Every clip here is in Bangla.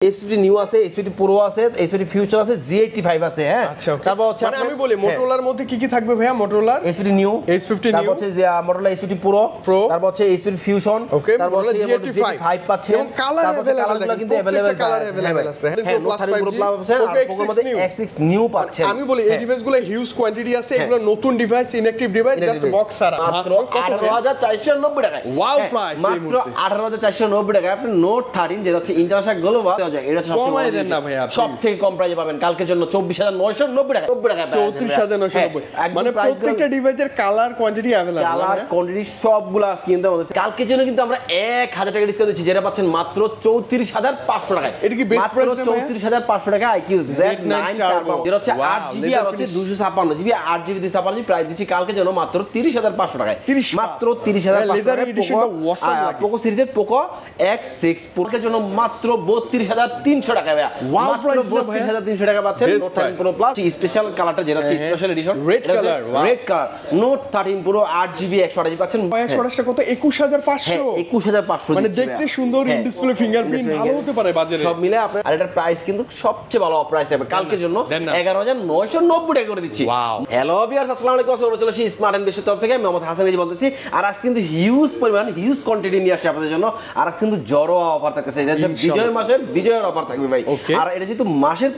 S50 নিউ আছে, S50 প্রো আছে, S50 ফিউচার আছে, Z85 আছে। হ্যাঁ, আচ্ছা ওকে। তারপর হচ্ছে মানে আমি বলি মোটরোলার মধ্যে কি কি থাকবে ভাইয়া? মোটরোলার S50 নিউ, S50 নিউ, তারপর হচ্ছে যে মোটরোলা S50 প্রো, তারপর হচ্ছে S50 ফিউশন, তারপর হচ্ছে Z85 পাচ্ছেন। এবং কালার কালারগুলো কিন্তু अवेलेबल আছে। হ্যাঁ, Note 13 Pro Plus আছে আর প্রোর মধ্যে X6 নিউ পাচ্ছেন। আমি বলি এই ডিভাইসগুলো হিউজ কোয়ান্টিটি আছে, এগুলো নতুন device, inactive device, just box ছাড়া মাত্র 18490 টাকায়। ওয়াও প্রাইস, মাত্র 18490 টাকায় আপনি নোট 13 যেটা হচ্ছে ইন্টারন্যাশনাল গ্লোবাল দেওয়া যায়। এটা সবচেয়ে দেন না ভাইয়া, সবথেকে কম প্রাইসে পাবেন কালকের জন্য 24990 টাকা। 90 টাকা 34990। মানে প্রত্যেকটা ডিভাইসের colour quantity available, colour quantity সবগুলো আজকে কিন্তু আমাদের কালকের জন্য কিন্তু আমরা 1000 টাকা ডিসকাউন্ট দিচ্ছি, যেটা পাচ্ছেন মাত্র 34500 টাকায়। এটা কি বেস্ট প্রাইস না? 34500 টাকা IQ Z9 টার্বো, যেটা হচ্ছে 8GB আর হচ্ছে 256GB 8GB 256GB প্রাইস দিচ্ছি কালকের জন্য মাত্র 30500 টাকায়। মাত্র 30500 টাকায় পোকো সিরিজের পোকো X6 পোকোর জন্য মাত্র 32300 টাকা ভাইয়া। মাত্র 32300 টাকা পাচ্ছেন নোট 13 প্রো প্লাস স্পেশাল কালারটা, যেটা হচ্ছে special edition red colour. Note 13 pro 8GB 128GB পাচ্ছেন। 128 কত? 21500। 21500 মানে দেখতে সুন্দর, ইন ডিসপ্লে ফিঙ্গারপ্রিন্ট ভালো হতে পারে বাজারে। সব মিলে আপনার আর এটার প্রাইস কিন্তু সবচেয়ে ভালো প্রাইস হবে কালকের জন্য 11990 টাকা করে দিচ্ছি। হ্যালো ভিউয়ার্স, আসসালামু আলাইকুম। চলে আসি স্মার্ট এন্ড বেস্টের তরফ থেকে, আমি মোহাম্মদ হাসান এই বলতেছি। আর আজকে কিন্তু হিউজ পরিমাণ হিউজ কোয়ান্টিটি নিয়ে আসছে আপনাদের জন্য। আর আজকে কিন্তু জড়ো অফার থাকতেছে, এটা হচ্ছে বিজয় মাসের বিজয়ের অফার থাকবে ভাই। আর এটা যেহেতু মাসের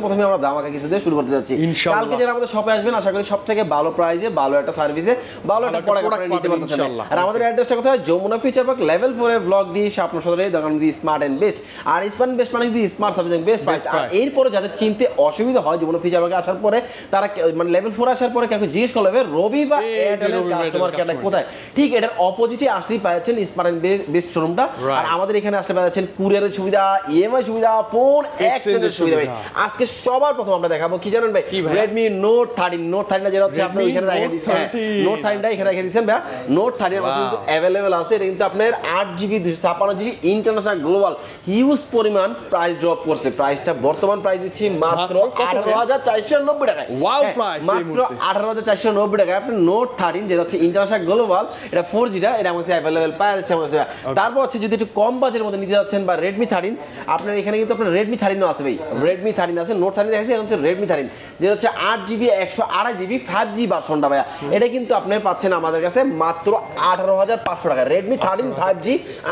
প্রথমে আমরা ধামাকা কিছু দিয়ে শুরু করতে যাচ্ছি। কালকে যারা আমাদের শপে আসবেন আশা করি সব থেকে ভালো প্রাইসে, ভালো একটা সার্ভিসে, ভালো একটা প্রোডাক্ট আপনারা নিতে পারতেছেন। আর আমাদের অ্যাড্রেসটা কোথায়? যমুনা ফিচার পার্ক লেভেল 4 এ ব্লক ডি আপনার সদরে দোকান দি স্মার্ট এন্ড বেস্ট। আর স্মার্ট বেস্ট মানে the smart service best price. আর এরপরে যাদের চিনতে অসুবিধা হয় যমুনা ফিচার পার্কে আসার পরে, তারা মানে লেভেল 4 আসার পরে কাউকে জিজ্ঞেস করলে রবি বা এয়ারটেলের কাস্টমার কেয়ার কোথায়, ঠিক এটার অপোজিটে আসলেই পাচ্ছেন স্মার্ট এন্ড বেস্ট শোরুমটা। আর আমাদের এখানে আসলে পাচ্ছেন কুরিয়ারের সুবিধা, ইএমআই সুবিধা, ফোন এক্সচেঞ্জের সুবিধা ভাই। আজকে সবার প্রথম আমরা দেখাবো কি জানেন ভাই? Redmi Note 13 যেটা হচ্ছে আপনি এখানে রেখে দিয়েছেন। Note 13টা এখানে রেখে দিয়েছেন ভাই। Note 13 এর কিন্তু अवेलेबल আছে। এটা কিন্তু আপনার 8GB 256GB international global huge পরিমাণ প্রাইস ড্রপ করছে। প্রাইসটা বর্তমান প্রাইস দিচ্ছি মাত্র 18490 টাকায়। ওয়াও প্রাইস, মাত্র 18490 টাকায় আপনি Note 13 যেটা হচ্ছে ইন্টারন্যাশনাল গ্লোবাল, এটা 4G টা, এটা আমাদের अवेलेबल পাওয়া যাচ্ছে আমাদের। তারপর হচ্ছে যদি একটু কম বাজেটের মধ্যে নিতে যাচ্ছেন বা Redmi 13, আপনার এখানে কিন্তু আপনার Redmi 13 আছে ভাই। Redmi 13 আছে, Note 13 দেখাচ্ছি, এখন হচ্ছে Redmi 13 যেটা হচ্ছে 8GB 128GB 5G ভার্সনটা ভাইয়া। এটা কিন্তু আপনি পাচ্ছেন আমাদের কাছে মাত্র 18500 টাকা। Redmi 13 5G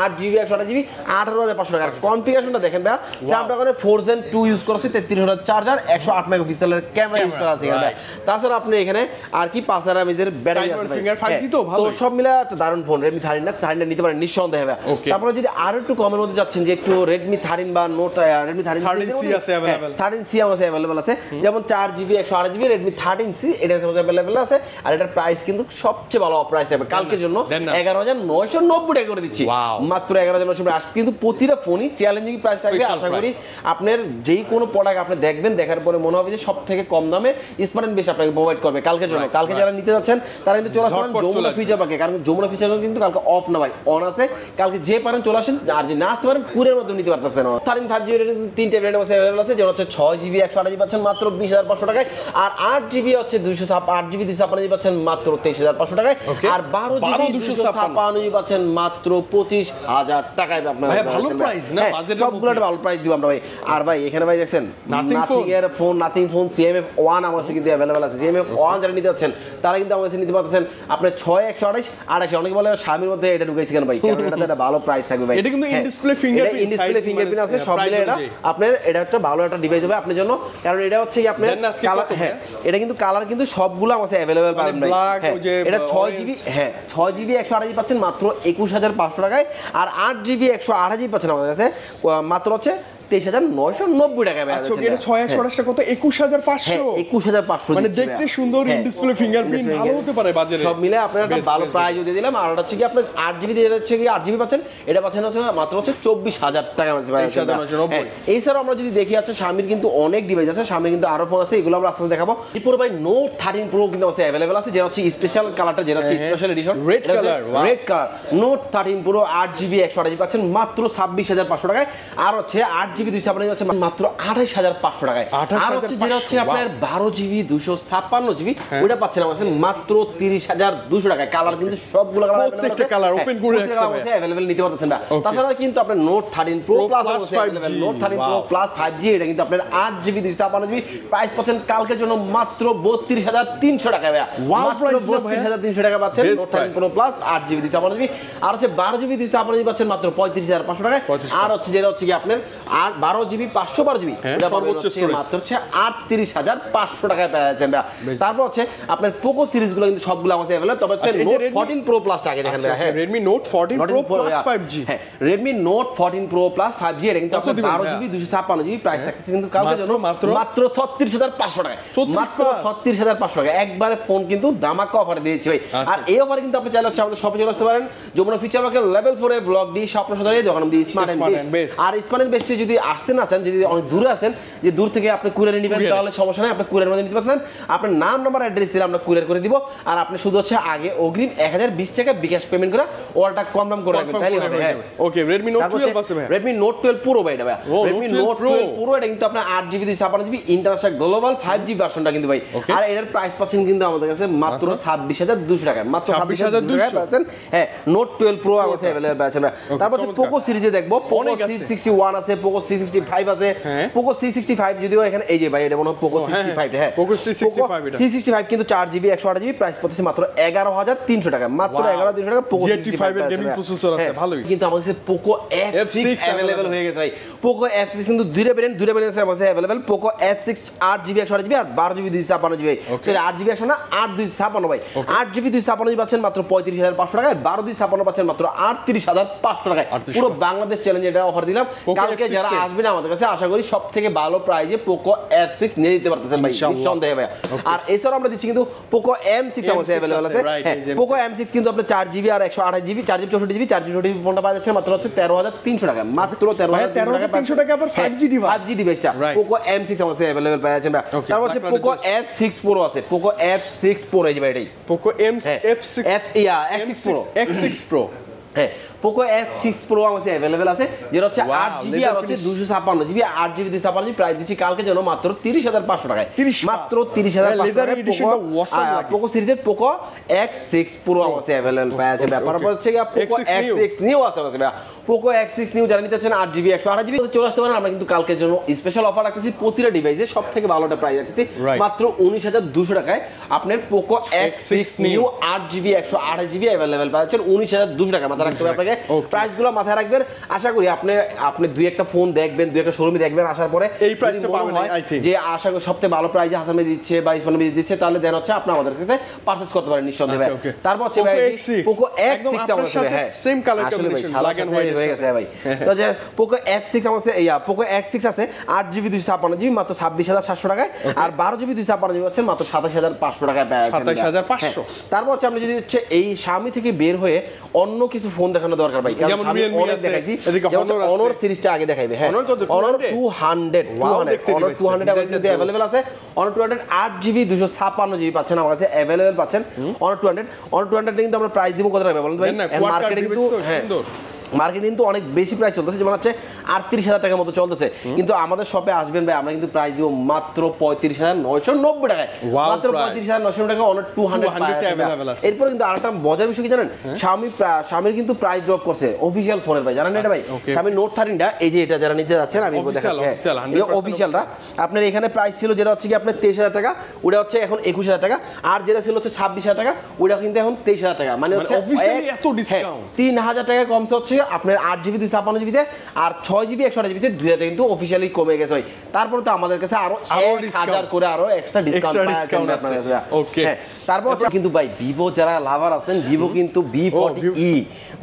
8GB 128GB 18500 টাকা। কনফিগারেশনটা দেখেন ভাইয়া, স্ন্যাপড্রাগনের 4 Gen 2 ইউজ করা আছে, 33000 চার্জার, 108 মেগাপিক্সেলের ক্যামেরা ইউজ করা আছে এখানে। তাছাড়া আপনি এখানে আর কি 5000 mAh এর ব্যাটারি আছে ভাই। 5G তো ভালো, তো সব মিলে একটা দারুণ ফোন Redmi 13 নিতে পারেন নিঃসন্দেহে ভাই। তারপরে যদি আরো একটু কমের মধ্যে যাচ্ছেন যে একটু Redmi 13 বা Note Redmi 13C আছে अवेलेबल, 13C আছে अवेलेबल আছে, যেমন 4GB 128GB Redmi 13C এটা আছে अवेलेबल আছে। আর এটার প্রাইস কিন্তু সবচেয়ে ভালো প্রাইস হবে কালকের জন্য 11990 টাকা করে দিচ্ছি। মাত্র 11990 টাকা। আজকে কিন্তু প্রতিটা ফোনই চ্যালেঞ্জিং প্রাইস থাকবে। আশা করি আপনার যেই কোনো প্রোডাক্ট আপনি দেখবেন, দেখার পরে মনে হবে যে সবথেকে কম দামে স্মার্ট এন্ড বেস্ট আপনাকে প্রোভাইড করবে কালকের জন্য। কালকে যারা নিতে যাচ্ছেন তারা কিন্তু চলে আসবেন যমুনা ফিচার পার্কে, কারণ যমুনা ফিচার কিন্তু কালকে অফ না ভাই, অন আছে। কালকে যে পারেন চলে আসেন, আর যদি না আসতে পারেন কুরিয়ার মধ্যে নিতে পারতেছেন। 13 5G এর তিনটে ভেরিয়েন্ট আছে अवेलेबल আছে, যেটা হচ্ছে 6GB 128GB পাচ্ছেন মাত্র 20500 টাকায়। আর 8GB হচ্ছে 8GB 256GB পাচ্ছেন মাত্র 23500 টাকায়। আর 12GB 256GB পাচ্ছেন মাত্র 25000 টাকায়। আপনারা ভাই ভালো প্রাইস না, বাজেটের সবগুলো একটা ভালো প্রাইস দিব আমরা ভাই। আর ভাই এখানে ভাই দেখছেন নাথিং এর ফোন, নাথিং ফোন CMF1 আমার কাছে কিন্তু अवेलेबल আছে। CMF1 যারা নিতে যাচ্ছেন তারা কিন্তু আমার কাছে নিতে পারতেছেন আপনি 6128 2800। অনেকে বলে স্বামীর মধ্যে এটা ঢুকাইছি কেন ভাই, কারণ এটাতে একটা ভালো প্রাইস থাকবে ভাই। এটা কিন্তু ইন ডিসপ্লে ফিঙ্গারপ্রিন্ট আছে, সব মিলে এটা আপনার এটা একটা ভালো একটা ডিভাইস হবে আপনার জন্য। কারণ এটা হচ্ছে কি আপনার কালার, হ্যাঁ এটা কিন্তু কালার কিন্তু সবগুলো আমার কাছে अवेलेबल পাবেন ভাই। এটা 6GB 6GB 128GB পাচ্ছেন মাত্র 21500 টাকায়। আর 8GB 128GB পাচ্ছেন আমাদের কাছে মাত্র হচ্ছে 23990 টাকা। আচ্ছা এটা 6128 কত? 21500। 21500 মানে দেখতে সুন্দর, ইন ডিসপ্লে ফিঙ্গারপ্রিন্ট ভালো হতে পারে বাজারে। সব মিলে আপনারা একটা ভালো প্রাইস দিয়ে দিলাম। আর এটা হচ্ছে কি আপনার 8GB দিয়ে হচ্ছে কি 8GB পাচ্ছেন, এটা পাচ্ছেন হচ্ছে মাত্র হচ্ছে 24000 টাকা আছে ভাই। এছাড়াও আমরা যদি দেখি আছে Xiaomi কিন্তু অনেক ডিভাইস আছে, Xiaomi কিন্তু আরো ফোন আছে, এগুলো আমরা আস্তে আস্তে দেখাবো। এরপর ভাই Note 13 Pro কিন্তু আছে अवेलेबल আছে, যেটা হচ্ছে স্পেশাল কালারটা, যেটা হচ্ছে special edition red colour. Note 13 Pro 8GB 128GB পাচ্ছেন মাত্র 26500 টাকায়। আর হচ্ছে 8GB 8GB 256 হচ্ছে মাত্র 28500 টাকায়। আর হচ্ছে যেটা হচ্ছে আপনার 12GB 256GB ওটা পাচ্ছেন আমাদের মাত্র 30200 টাকায়। কালার কিন্তু সবগুলো কালার প্রত্যেকটা কালার ওপেন করে রাখছে ভাই, अवेलेबल নিতে পারতেছেন না। তাছাড়া কিন্তু আপনার নোট 13 প্রো প্লাস আছে available, note 13 pro plus 5G, এটা কিন্তু আপনার 8GB 256GB প্রাইস পাচ্ছেন কালকের জন্য মাত্র 32300 টাকায় ভাই। মাত্র 32300 টাকা পাচ্ছেন note 13 pro plus 8GB 256GB। আর হচ্ছে 12GB 256GB পাচ্ছেন মাত্র 35500 টাকায়। আর হচ্ছে যেটা হচ্ছে কি আপনার 12GB 512GB এটা সর্বোচ্চ স্টোরেজ মাত্র হচ্ছে 38500 টাকায় পেয়ে যাচ্ছেন। তারপর হচ্ছে আপনার পোকো সিরিজগুলো কিন্তু সবগুলো আছে अवेलेबल। তবে হচ্ছে নোট 14 প্রো প্লাস টাকে দেখেন ভাই। হ্যাঁ, Redmi Note 14 Pro plus 5G। হ্যাঁ, Redmi Note 14 Pro plus 5G এটা কিন্তু আপনার 12GB 256GB প্রাইস থাকছে কিন্তু কালকের জন্য মাত্র 36500 টাকায়। মাত্র 36500 টাকা একবারে ফোন কিন্তু ধামাকা অফারে দিয়েছি ভাই। আর এই অফারে কিন্তু আপনি চাইলে হচ্ছে আমাদের শপে চলে আসতে পারেন। যমুনা ফিচার পার্কের লেভেল 4 এ ব্লক ডি স্বপ্ন সদরে দোকান দি স্মার্ট এন্ড বেস্ট। আর স্মার্ট এন্ড বেস্টে যদি আসতে না চান, যদি অনেক দূরে আছেন, যে দূর থেকে আপনি কুরিয়ারে নেবেন তাহলে সমস্যা নাই, আপনি কুরিয়ার মধ্যে নিতে পারছেন। আপনার নাম নাম্বার অ্যাড্রেস দিলে আমরা কুরিয়ার করে দিব। আর আপনি শুধু হচ্ছে আগে অগ্রিম 1020 টাকা বিকাশ পেমেন্ট করে অর্ডারটা কনফার্ম করে রাখবেন, তাহলে হবে। হ্যাঁ, ওকে। Redmi Note 12 আছে ভাই, Redmi Note 12 Pro ভাই, এটা ভাই Redmi Note 12 Pro এটা কিন্তু আপনার 8GB 256GB international global 5G ভার্সনটা কিন্তু ভাই। আর এটার প্রাইস পাচ্ছেন কিন্তু আমাদের কাছে মাত্র 26200 টাকায়, মাত্র 26200 টাকায় পাচ্ছেন। হ্যাঁ, Note 12 Pro আমাদের अवेलेबल পাচ্ছেন। তারপর হচ্ছে Poco সিরিজে দেখবো Poco C61 আছে, Poco C65 আছে। Poco C65 যদিও এখানে এই যে ভাই এটা মনে হয় Poco C65। হ্যাঁ, Poco C65 এটা C65 কিন্তু 4GB 128GB প্রাইস পড়ছে মাত্র 11300 টাকা, মাত্র 11300 টাকা। Poco GT5 এর গেমিং প্রসেসর আছে, ভালোই। কিন্তু আমাদের কাছে Poco F6 अवेलेबल হয়ে গেছে ভাই। Poco F6 কিন্তু দুইটা ভেরিয়েন্ট আছে আমাদের available. Poco F6 8GB 128GB আর 12GB 256GB। সেটা 8GB 100 না, 8 256 ভাই। 8GB 256GB পাচ্ছেন মাত্র 35500 টাকায়, 12 256 পাচ্ছেন মাত্র 38500 টাকায়। পুরো বাংলাদেশ চ্যালেঞ্জ এটা অফার দিলাম। কালকে যারা আসবেন আমাদের কাছে আশা করি সবথেকে ভালো প্রাইজে Poco F6 নিয়ে দিতে পারতেছেন ভাই, নিঃসন্দেহে ভাই। আর এছাড়াও আমরা দিচ্ছি কিন্তু Poco M6 আমাদের अवेलेबल আছে। হ্যাঁ, Poco M6 কিন্তু আপনার 4GB আর 128GB 4GB 64GB 4GB ফোনটা পাওয়া যাচ্ছে মাত্র হচ্ছে 13300 টাকা, মাত্র 13300 টাকা আবার 5G ডিভাইস। 5G ডিভাইসটা Poco M6 আমাদের अवेलेबल পাওয়া যাচ্ছে। তারপর হচ্ছে Poco F6 Pro আছে, Poco F6 Pro এই যে ভাই, এটাই Poco F6 X6 Pro। হ্যাঁ, Poco F6 Pro আমাদের अवेलेबल আছে, যেটা হচ্ছে 8GB আর হচ্ছে 256GB 8GB 256GB প্রাইস দিচ্ছি কালকে জন্য মাত্র 30500 টাকায়, মাত্র 30500 টাকায়। Poco সিরিজের Poco X6 Pro আমাদের अवेलेबल পাওয়া যাবে। তারপর হচ্ছে Poco X6 Neo আছে আমাদের। Poco X6 Neo যারা নিতে চান 8GB 128GB চলে আসতে পারেন। আমরা কিন্তু কালকের জন্য স্পেশাল অফার রাখতেছি, প্রতিটা ডিভাইসে সবথেকে ভালোটা প্রাইস রাখতেছি মাত্র 19200 টাকায়। আপনার Poco X6 Neo 8GB 128GB available পাওয়া যাচ্ছে 19200 টাকা। মাথা রাখতে হবে আপনাকে, প্রাইসগুলো মাথায় রাখবেন। আশা করি আপনি দুই একটা ফোন দেখবেন, দুই একটা শোরুমে দেখবেন, আসার পরে এই প্রাইসে পাবেন আই থিংক যে আশা করি সবথেকে ভালো প্রাইসে হাসান ভাই দিচ্ছে বা ইসমাইল ভাই দিচ্ছে, তাহলে দেন হচ্ছে আপনি আমাদের কাছে পারচেজ করতে পারেন নিঃসন্দেহে। তারপর হচ্ছে ভাই Poco X6 আমাদের সাথে, হ্যাঁ সেম কালার কম্বিনেশন লাগান হয়ে গেছে ভাই। তো যে Poco F6 আমাদের Poco X6 আছে 8GB 256GB মাত্র 26700 টাকায়, আর 12GB 256GB আছে মাত্র 27500 টাকায় পাওয়া যাচ্ছে। 27500। তারপর হচ্ছে আমরা যদি হচ্ছে এই Xiaomi থেকে বের হয়ে অন্য কিছু ফোন দেখানো দরকার ভাই, যেমন Realme আছে, এদিকে Honor সিরিজটা আগে দেখাইবে। হ্যাঁ, Honor 200 আমাদের अवेलेबल আছে। Honor 200 8GB 256GB পাচ্ছেন আমার কাছে अवेलेबल পাচ্ছেন। Honor 200 কিন্তু আমরা প্রাইস দিব কত টাকা বলেন ভাই? মার্কেটে কিন্তু মার্কেট কিন্তু অনেক বেশি প্রাইস চলতেছে, যেমন হচ্ছে 38000 টাকার মতো চলতেছে, কিন্তু আমাদের শপে আসবেন ভাই আমরা কিন্তু প্রাইস দিব মাত্র 35990 টাকায়, মাত্র 35990 টাকা Honor 200 এরপর কিন্তু আরেকটা মজার বিষয় কি জানেন, Xiaomi কিন্তু প্রাইস ড্রপ করছে অফিশিয়াল ফোনের ভাই, জানেন এটা ভাই? Xiaomi Note 13টা এই যে এটা যারা নিতে যাচ্ছেন আমি দেখাচ্ছি, এই অফিশিয়ালটা আপনার এখানে প্রাইস ছিল যেটা হচ্ছে কি আপনার 23000 টাকা, ওটা হচ্ছে এখন 21000 টাকা, আর যেটা ছিল হচ্ছে 26000 টাকা ওটা কিন্তু এখন 23000 টাকা, মানে হচ্ছে অফিশিয়ালি এত ডিসকাউন্ট 3000 টাকা কমছে হচ্ছে আপনার 8GB 256GB তে, আর 6GB 128GB তে 2000 কিন্তু অফিশিয়ালি কমে গেছে ভাই। তারপর তো আমাদের কাছে আরো 1000 করে আরো এক্সট্রা ডিসকাউন্ট পাওয়া যাবে আপনাদের কাছে। ওকে, তারপর কিন্তু ভাই Vivo যারা লাভার আছেন, Vivo কিন্তু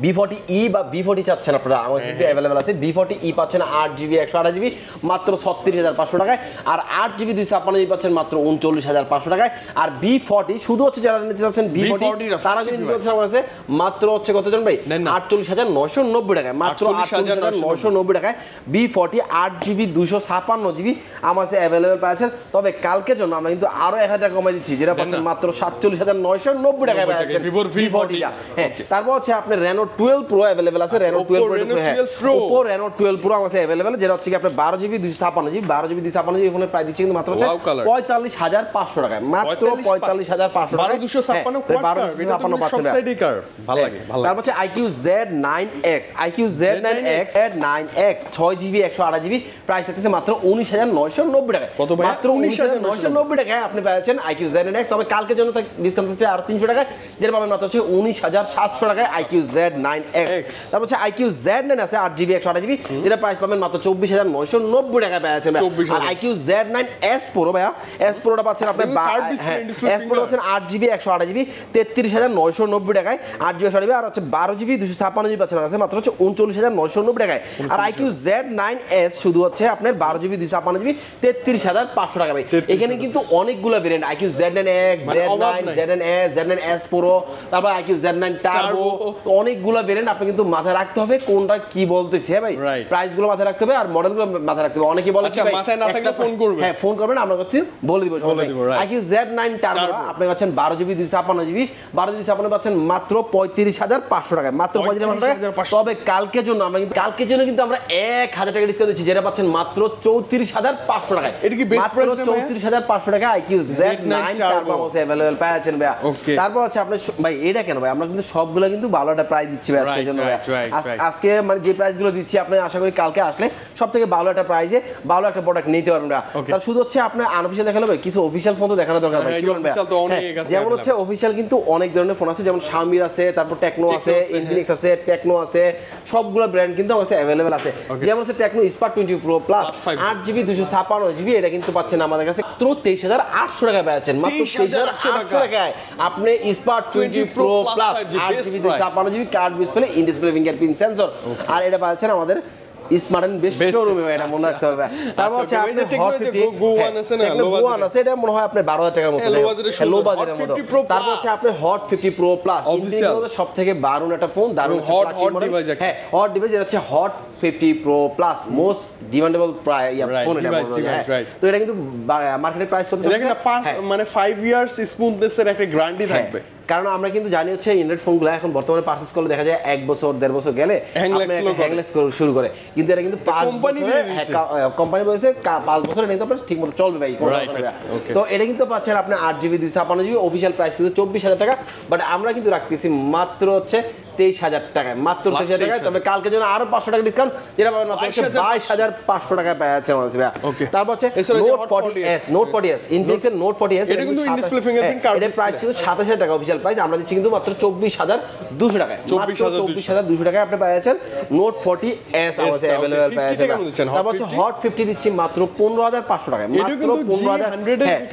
V40e বা V40 চাচ্ছেন আপনারা, আমার কাছে अवेलेबल আছে। V40e পাচ্ছেন 8GB 128GB মাত্র 36500 টাকায়, আর 8GB 256GB পাচ্ছেন মাত্র 39500 টাকায়, আর V40 শুধু হচ্ছে যারা নিতে চাচ্ছেন V40 তারা কিন্তু নিতে চাচ্ছেন আমার কাছে মাত্র হচ্ছে কত জন ভাই 48990 990 টাকায়, মাত্র 48,990 টাকায় B40 8GB 256GB আমার কাছে অ্যাভেলেবেল পাচ্ছেন। তবে কালকের জন্য আমরা কিন্তু আরো 1000 টাকা কমাই দিচ্ছি, যেটা পাচ্ছেন মাত্র 47,990 টাকায় পাচ্ছেন B40 টা। হ্যাঁ, তারপর হচ্ছে আপনার Reno 12 Pro অ্যাভেলেবেল আছে, Reno 12 Pro, Oppo Reno 12 Pro আমার কাছে অ্যাভেলেবেল, যেটা হচ্ছে কি আপনার 12GB 256GB 12GB 256GB ফোনের প্রাইস দিচ্ছি কিন্তু মাত্র হচ্ছে 45,500 টাকায়, মাত্র 45,500 টাকায়। 1256 কোয়ার্টার, এটা তো সব সাইডই কার, ভালো লাগে। তারপর হচ্ছে IQ Z9X, IQ Z9X 6GB 128GB price থাকতেছে মাত্র 19,990 টাকায়, মাত্র 19,990 টাকায় আপনি পাচ্ছেন IQ Z9X। তবে কালকের জন্য ডিসকাউন্ট হচ্ছে আর 300 টাকায়, যেটা পাবেন মাত্র হচ্ছে 19,700 টাকায় IQ Z9X। তারপর হচ্ছে IQ Z9 আছে 8GB 128GB, যেটা প্রাইস পাবেন মাত্র 24,990 টাকায় পাচ্ছেন। আর IQ Z9S Pro ভাইয়া, S Proটা পাচ্ছেন আপনি S Pro পাচ্ছেন 8GB 128GB 33,990 টাকায়, 8GB 128GB, আর হচ্ছে 12GB 256GB পাচ্ছেন আছে মাত্র হচ্ছে 39,990 টাকায়। আর IQ Z9S শুধু হচ্ছে আপনার 12GB 256GB 33,500 টাকা ভাই। এখানে কিন্তু অনেকগুলো variant, IQ Z9X, Z9, Z9S, Z9S Pro, তারপর IQ Z9 Turbo, অনেকগুলো ভেরিয়েন্ট। আপনি কিন্তু মাথায় রাখতে হবে কোনটা কি বলতেছি। হ্যাঁ ভাই, প্রাইসগুলো মাথায় রাখতে হবে আর মডেলগুলো মাথায় রাখতে হবে। অনেকে বলে ভাই মাথায় না থাকলে ফোন করবেন, হ্যাঁ ফোন করবেন, আমরা কাছে বলে দিব। IQ Z9 Turbo আপনি পাচ্ছেন 12GB 256GB 12GB 256 পাচ্ছেন মাত্র 35,500 টাকায়, মাত্র 35,500 টাকা। তবে কালকের জন্য আমরা 1,000 টাকা ডিসকাউন্ট দিচ্ছি, যেটা পাচ্ছেন মাত্র 34,500 টাকায়। এটা কি বেস্ট প্রাইস না? 34,500 টাকা IQ Z9 Turbo अवेलेबल পাচ্ছেন ভাই। তারপর হচ্ছে আপনি ভাই এটা কেন ভাই, আমরা কিন্তু সবগুলা কিন্তু ভালো একটা প্রাইস দিচ্ছি ভাই আজকের জন্য। আজকে মানে যে প্রাইসগুলো দিচ্ছি আপনি আশা করি কালকে আসলে সবথেকে ভালো একটা প্রাইসে ভালো একটা প্রোডাক্ট নিতে পারবেন না। তার শুধু হচ্ছে আপনার আনঅফিশিয়াল দেখালো ভাই, কিছু অফিশিয়াল ফোন তো দেখানো দরকার ভাই। কি বলবেন? যেমন হচ্ছে অফিশিয়াল কিন্তু অনেক ধরনের ফোন আছে, যেমন Xiaomi আছে, তারপর টেকনো আছে, Infinix আছে, টেকনো আছে, সবগুলো ব্র্যান্ড কিন্তু আমার কাছে अवेलेबल আছে। যেমন হচ্ছে techno Spark 20 Pro Plus 8GB 256GB, এটা কিন্তু পাচ্ছেন আমাদের কাছে মাত্র 23,800 টাকায় পাচ্ছেন, মাত্র 23,800 টাকায় আপনি Spark 20 Pro Plus 8GB 256GB card display, in display fingerprint sensor, আর এটা পাচ্ছেন আমাদের স্মার্ট এন্ড বেস্ট শোরুমে, এটা মনে রাখতে হবে। তারপর হচ্ছে আপনি হট 50 Go One আছে না, Go One আছে, এটা মনে হয় আপনি 12,000 টাকার মতো, লো বাজেটের মতো। তারপর হচ্ছে আপনি হট 50 Pro Plus ইনফিনিক্সের সবথেকে দারুণ একটা ফোন, দারুণ হট ডিভাইস। হ্যাঁ, হট ডিভাইস, এটা হচ্ছে hot 50 Pro Plus most demandable phone এটা বলা যায়। তো এটা কিন্তু মার্কেটের প্রাইস কত দেখেন না, 5 ইয়ার্স স্মুথনেসের একটা গ্যারান্টি থাকবে। কারণ আমরা কিন্তু জানি হচ্ছে ইন্টারনেট ফোনগুলো এখন বর্তমানে পারচেজ করলে দেখা যায় 1 বছর 1.5 বছর গেলে হ্যাংলেস শুরু করে, কিন্তু এটা কিন্তু 5 কোম্পানি বলেছে 5 বছরে কিন্তু আপনার ঠিকমতো চলবে ভাই। তো এটা কিন্তু পাচ্ছেন আপনি 8GB 256GB, অফিশিয়াল প্রাইস কিন্তু 24,000 টাকা, বাট আমরা কিন্তু রাখতেছি মাত্র হচ্ছে 23,000 টাকায়, মাত্র 23,000 টাকায়। তবে কালকের জন্য আরো 500 টাকা ডিসকাউন্ট, যেটা পাবেন মাত্র 22,500 টাকায় পাওয়া যাচ্ছে আমাদের ভাই। তারপর হচ্ছে Note 40s ইনফিনিক্সের Note 40s, এটা কিন্তু ইন ডিসপ্লে ফিঙ্গারপ্রিন্ট কার্ড, এর প্রাইস কিন্তু 27,000 টাকা অফিশিয়াল প্রাইস, আমরা দিচ্ছি কিন্তু মাত্র 24,200 টাকায়, 24,200 টাকায় আপনি পাওয়া যাচ্ছেন Note 40s আমাদের अवेलेबल পাওয়া যাচ্ছে। তারপর হচ্ছে হট 50 দিচ্ছি মাত্র 15,500 টাকায়, মাত্র 15,000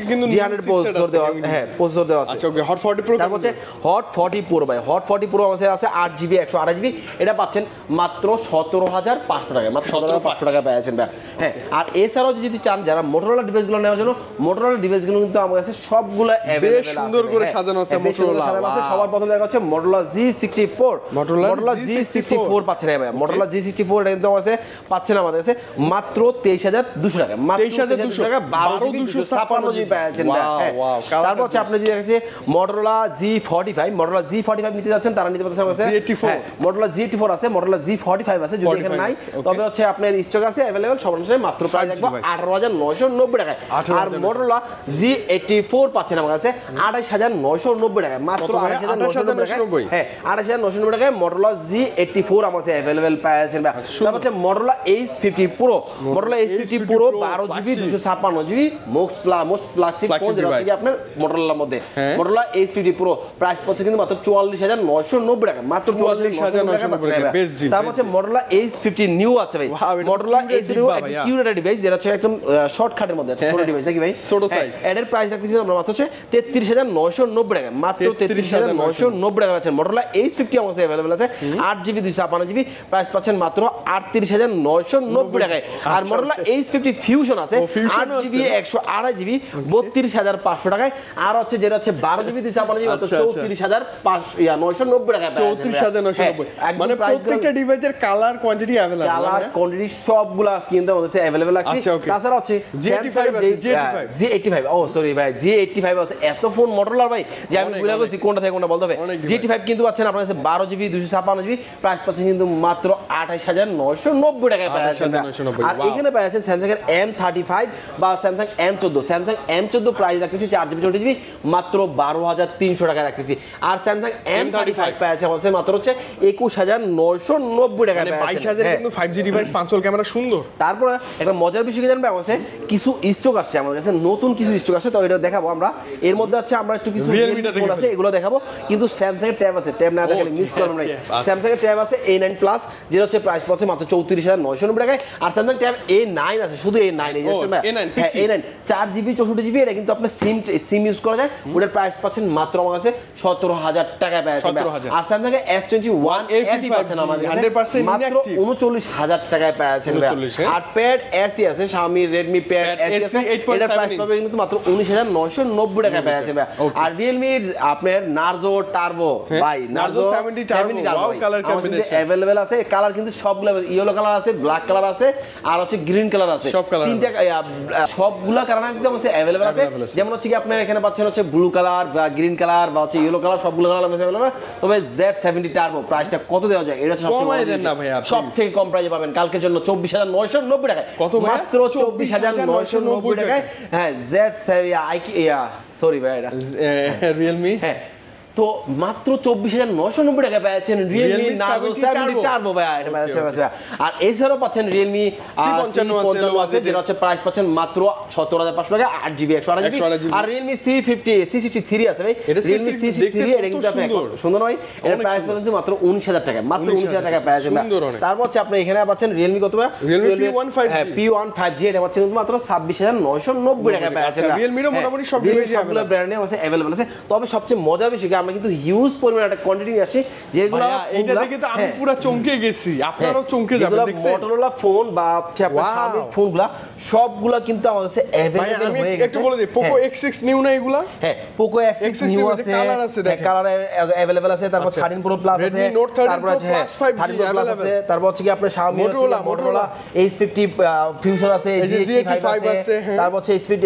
কিন্তু G100 প্রসেসর দেওয়া আছে। হ্যাঁ, প্রসেসর দেওয়া আছে। আচ্ছা, ওকে, হট 40 Pro। তারপর হচ্ছে হট 40 Pro ভাই, হট 40 Pro আমাদের আছে 8GB 128GB, এটা পাচ্ছেন মাত্র 17,500 টাকায়, মাত্র 17,500 টাকা পাচ্ছেন ভাই। হ্যাঁ, আর এছাড়াও যদি চান যারা মোটরোলা ডিভাইসগুলো নেওয়ার জন্য, মোটরোলা ডিভাইসগুলো কিন্তু আমার কাছে সবগুলো अवेलेबल আছে, সুন্দর করে সাজানো আছে মোটরোলা। সবার প্রথমে দেখা হচ্ছে মোটরোলা G64, মোটরোলা G64 পাচ্ছেন ভাই। মোটরোলা G64 এটা কিন্তু আছে পাচ্ছেন আমাদের কাছে মাত্র 23,200 টাকা, মাত্র 23,200 টাকা 12GB 256GB পাচ্ছেন ভাই। তারপর হচ্ছে আপনি যদি দেখেন মোটরোলা G45, মোটরোলা G45 নিতে যাচ্ছেন তারা নিতে পারতেছেন আমাদের কাছে। মোটরোলা G84 আছে, মোটরোলা G45 আছে, যদি এখানে নাই তবে হচ্ছে আপনার স্টক আছে अवेलेबल সবার অনুসারে, মাত্র প্রাইস রাখবো 18,990 টাকায়। আর মোটরোলা G84 পাচ্ছেন আমার কাছে 28,990 টাকায়, মাত্র 28,990 টাকায়। হ্যাঁ, 28,990 টাকায় মোটরোলা G84 আমার কাছে अवेलेबल পাচ্ছেন ভাই। তারপর হচ্ছে Motorola H50 Pro, Motorola H50 Pro 12GB 256GB most flagship phone, যেটা হচ্ছে কি আপনার মোটরোলার মধ্যে। মোটরোলা H50 Pro প্রাইস পড়ছে কিন্তু মাত্র 44,990 টাকা, মাত্র 44,990 টাকা। তারপর হচ্ছে মোটরোলা H50 নিউ আছে ভাই, মোটরোলা H50 কিউট একটা ডিভাইস, যেটা হচ্ছে একদম শর্টকাটের মধ্যে ছোট ডিভাইস নাকি ভাই, ছোট সাইজ। এর প্রাইস রাখতেছি আমরা মাত্র হচ্ছে 33,990 টাকা, মাত্র 33,990 টাকা পাচ্ছেন। মোটরোলা H50 আমার কাছে अवेलेबल আছে 8GB 256GB, প্রাইস পাচ্ছেন মাত্র 38,990 টাকায়। আর মোটরোলা H50 ফিউশন আছে 8GB 128GB 32,500 টাকায়। আর হচ্ছে যেটা হচ্ছে 12GB 256GB মাত্র 34,990 টাকায় পাওয়া যাচ্ছে। 32990 মানে প্রত্যেকটা ডিভাইসের colour quantity available colour quantity সবগুলো আছে কিন্তু আমাদের কাছে अवेलेबल আছে তাছাড়া আছে G85 ও সরি ভাই G85 আছে এত ফোন Motorola ভাই যে আমি ভুলে গেছি কোনটা থেকে কোনটা বলতে হবে G85 কিন্তু পাচ্ছেন আপনার কাছে 12GB 256GB প্রাইস পাচ্ছেন কিন্তু মাত্র 28990 টাকায় পাচ্ছেন আর এখানে পাচ্ছেন Samsung এর M35 বা Samsung M14 Samsung M14 price রাখতেছি 4GB 4GB মাত্র 12300 টাকায় রাখতেছি আর Samsung M35 পাচ্ছেন আমাদের মাত্র হচ্ছে 21990 টাকায় পাচ্ছেন 22000 কিন্তু 5G ডিভাইস পাঁচল ক্যামেরা সুন্দর তারপর একটা মজার বিষয় কি জানবে আমার কাছে কিছু স্টক আসছে আমাদের কাছে নতুন কিছু স্টক আসছে তো এটা দেখাবো আমরা এর মধ্যে আছে আমরা একটু কিছু ফোন আছে এগুলো দেখাবো কিন্তু Samsung এর ট্যাব আছে ট্যাব না দেখালে মিস করলাম না Samsung এর ট্যাব আছে A9 প্লাস যেটা হচ্ছে প্রাইস পড়ছে মাত্র 34990 টাকায় আর Samsung ট্যাব A9 আছে শুধু A9 এই যে A9 4GB 64GB এটা কিন্তু আপনি সিম ইউজ করা যায় ওটার প্রাইস পাচ্ছেন মাত্র আমার কাছে 17000 টাকায় পাচ্ছেন আর Samsung এর S21 FE পাচ্ছেন আমাদের কাছে মাত্র 39000 টাকায় পাচ্ছেন আর প্যাড SE আছে Xiaomi Redmi Pad SE এটার প্রাইস পাবেন কিন্তু মাত্র 19990 টাকায় পাচ্ছেন আর Realme আপনার Narzo Turbo ভাই Narzo 70 Turbo wow colour combination available আছে কালার কিন্তু সবগুলো ইয়েলো কালার আছে ব্ল্যাক কালার আছে আর হচ্ছে গ্রিন কালার আছে তিনটা সবগুলা কালার একদম আছে अवेलेबल আছে যেমন হচ্ছে কি আপনারা এখানে পাচ্ছেন হচ্ছে ব্লু কালার বা গ্রিন কালার বা হচ্ছে ইয়েলো কালার সবগুলো কালার আছে अवेलेबल তবে Z70 Turbo প্রাইসটা কত দেওয়া যায় এটা সবথেকে কম প্রাইসে পাবেন কালকের জন্য 24990 টাকায় কত মাত্র 24990 টাকায় হ্যাঁ সরি ভাই এটা Realme হ্যাঁ তো মাত্র 24990 টাকায় পাচ্ছেন Realme Narzo 70 Turbo ভাই এটা পাচ্ছেন আর এছাড়াও পাচ্ছেন Realme C55 আছে যেটা হচ্ছে প্রাইস পাচ্ছেন মাত্র 77500 টাকা 8GB 128GB আর Realme C60 আছে ভাই Realme C63 এটা কিন্তু আপনি সুন্দর ভাই এর প্রাইস পাচ্ছেন মাত্র 19000 টাকা মাত্র 19000 টাকা পাচ্ছেন তারপর হচ্ছে আপনি এখানে পাচ্ছেন Realme কত ভাই P15G এটা পাচ্ছেন মাত্র 26990 টাকা পাচ্ছেন Realme এর মোটামুটি সব ডিভাইসই ব্র্যান্ডে আছে अवेलेबल আছে তবে সবচেয়ে মজার বিষয় আমরা কিন্তু হিউজ পরিমাণে একটা কোয়ান্টিটি আসে যেগুলো এটা দেখে তো আমি পুরো চমকে গেছি আপনারাও চমকে যাবেন দেখছেন Motorola ফোন বা আপনার Xiaomi ফোনগুলা সবগুলা কিন্তু আমাদের কাছে अवेलेबल হয়ে গেছে একটু বলে দিই Poco X6 নিউ না এগুলা হ্যাঁ Poco X6 নিউ আছে কালার अवेलेबल আছে তারপর 13 Pro Plus আছে তারপর আছে 13 Pro Plus আছে তারপর হচ্ছে কি আপনার Xiaomi Motorola H50 Fusion আছে G85 আছে তারপর হচ্ছে H50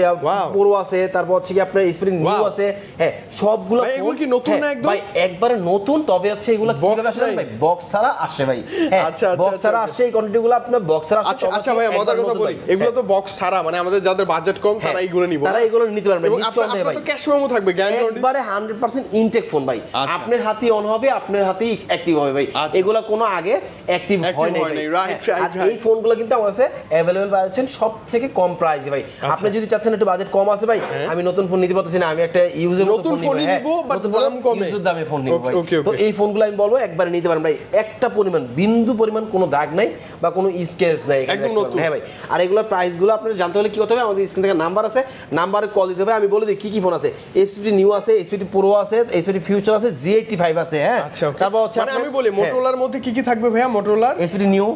Pro আছে তারপর হচ্ছে কি আপনার H50 নিউ আছে হ্যাঁ সবগুলা এগুলো কি নতুন না একদম ভাই একবারে নতুন তবে হচ্ছে এগুলো কিভাবে আসে ভাই বক্স ছাড়া আসে ভাই আচ্ছা বক্স ছাড়া আসে এই কোয়ান্টিটিগুলো আপনার বক্স ছাড়া আসে আচ্ছা ভাই মজার কথা বলি এগুলো তো বক্স ছাড়া মানে আমাদের যাদের বাজেট কম তারা এইগুলো নিব তারা এগুলো নিতে পারবে নিশ্চয়ই ভাই তো ক্যাশ মেমো থাকবে গ্যারান্টি একবারে 100% ইনটেক ফোন ভাই আপনার হাতেই অন হবে আপনার হাতেই অ্যাক্টিভ হবে ভাই এগুলো কোনো আগে অ্যাক্টিভ হয় না রাইট আর এই ফোনগুলো কিন্তু আমার কাছে अवेलेबल পাচ্ছেন সবথেকে কম প্রাইসে ভাই আপনি যদি চাচ্ছেন একটু বাজেট কম আছে ভাই আমি নতুন ফোন নিতে পারতেছি না আমি একটা ইউজের নতুন ফোন নিব বাট দাম কমে ইউজের দামে ফোন নিব ভাই তো এই ফোনগুলো আমি বলবো একবারে নিতে পারেন ভাই একটা পরিমাণ বিন্দু পরিমাণ কোনো দাগ নাই বা কোনো স্কেচ নাই একদম নতুন হ্যাঁ ভাই আর এগুলোর প্রাইসগুলো আপনারা জানতে হলে কি করতে হবে আমাদের স্ক্রিন থেকে নাম্বার আছে নাম্বারে কল দিতে হবে আমি বলে দিই কি ফোন আছে H50 নিউ আছে H50 Pro আছে H50 Fusion আছে G85 আছে হ্যাঁ তারপর হচ্ছে মানে আমি বলি Motorola এর মধ্যে কি থাকবে ভাইয়া Motorola H50 নিউ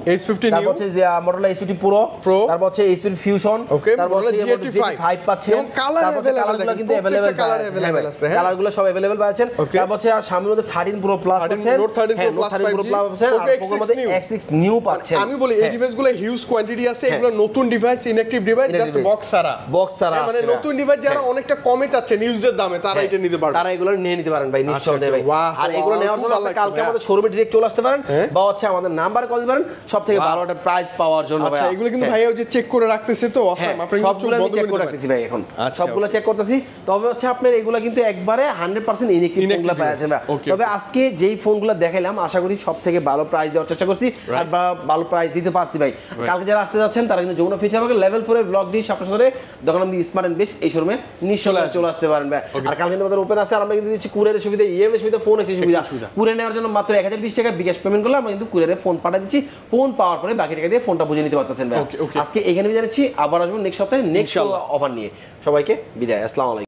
তারপর হচ্ছে যে Motorola H50 Pro তারপর হচ্ছে H50 Fusion তারপর হচ্ছে G85 পাচ্ছেন তারপর কালারগুলো কিন্তু अवेलेबल আছে কালারগুলো সব अवेलेबल পাচ্ছেন তারপর হচ্ছে সামনের মধ্যে 13 Pro Plus পাচ্ছেন Note 13 Pro Plus 5G আর Poco মধ্যে X6 নিউ পাচ্ছেন আমি বলি এই ডিভাইসগুলো হিউজ কোয়ান্টিটি আছে এগুলো নতুন device inactive device just box ছাড়া মানে নতুন ডিভাইস যারা অনেকটা কমে চাচ্ছে নিউজের দামে তারা এটা নিতে পারবে তারা এগুলো নিয়ে নিতে পারেন ভাই নিশ্চয়ই ভাই আর এগুলো নেওয়ার জন্য আপনি কালকে আমাদের শোরুমে ডাইরেক্ট চলে আসতে পারেন বা হচ্ছে আমাদের নাম্বার কল দিতে পারেন সবথেকে ভালো একটা প্রাইস পাওয়ার জন্য ভাই আচ্ছা এগুলো কিন্তু ভাই ওই যে চেক করে রাখতেছে তো অসাম আপনি সবগুলো চেক করে রাখতেছি ভাই এখন সবগুলো চেক করতেছি তবে হচ্ছে আপনার এগুলো কিন্তু একবারে 100% ইনঅ্যাকটিভ ফোনগুলো পাচ্ছেন তবে আজকে যেই ফোনগুলো দেখাইলাম আশা করি সবথেকে ভালো প্রাইস দেওয়ার চেষ্টা করছি আর ভালো প্রাইস দিতে পারছি ভাই কালকে যারা আসতে যাচ্ছেন তারা কিন্তু যমুনা ফিচার পার্কের লেভেল 4 এর ব্লক ডি সামনে সাথে দোকান নাম স্মার্ট এন্ড বেস্ট এই শোরুমে নিশ্চয়ই চলে আসতে পারেন ভাই আর কালকে কিন্তু আমাদের ওপেন আছে আর আমরা কিন্তু দিচ্ছি কুরিয়ারের সুবিধা ইএমআই সুবিধা ফোন এক্সচেঞ্জ সুবিধা কুরিয়ার নেওয়ার জন্য মাত্র 1020 টাকা বিকাশ পেমেন্ট করলে আমরা কিন্তু কুরিয়ারে ফোন পাঠিয়ে দিচ্ছি ফোন পাওয়ার পরে বাকি টাকা দিয়ে ফোনটা বুঝে নিতে পারতেছেন ভাই আজকে এখানে বিদায় নিচ্ছি আবার আসবো নেক্সট সপ্তাহে নেক্সট অফার নিয়ে সবাইকে বিদায় আসসালামু আলাইকুম।